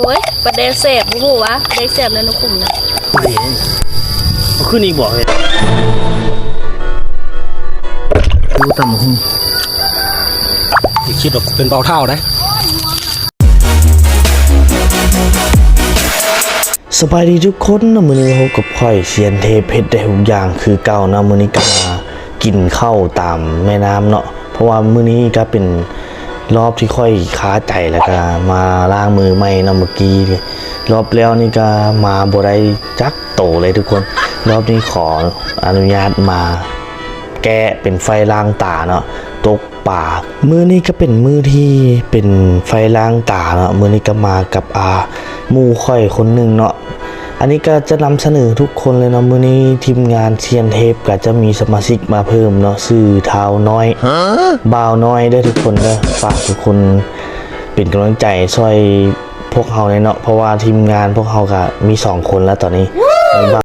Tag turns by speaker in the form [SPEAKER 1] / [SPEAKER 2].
[SPEAKER 1] โอ้ยประเดแสบรู้วะประเดแสบในนกุ่มนะ
[SPEAKER 2] เอาขึ้นอีกบอกเลยดูต่ำหุ่นอย่าคิดว่าเป็นเบาเท่าได้
[SPEAKER 3] สบายดีทุกคนนะมื้อนี้พบกับข่อยเซียนเทเพชรได้ทุกอย่างคือเก่านะมื้อนี้ก็มากินข้าวตามแม่น้ำเนาะเพราะว่ามื้อนี้ก็เป็นรอบที่ค่อยค้าใจแล้วก็มาล้างมือใหม่นะเมื่อกี้รอบแล้วนี่ก็มาบ่ได้จักโตเลยทุกคนรอบนี้ขออนุญาตมาแก้เป็นไฟล้างตาเนาะตกป่ามื้อนี้ก็เป็นมื้อที่เป็นไฟล้างตาเนาะมื้อนี้ก็มากับหมู่ค่อยคนหนึ่งเนาะอันนี้ก็จะนำเสนอทุกคนเลยเนาะมื้อนี้ทีมงานเซียนเทปก็จะมีสมาชิกมาเพิ่มเนาะชื่อเท้าน้อยบ่าวน้อยได้ทุกคนเด้อฝากทุกคนเป็นกำลังใจช่วยพวกเฮาเลยเนาะเพราะว่าทีมงานพวกเฮาก็มี2คนแล้วตอนนี้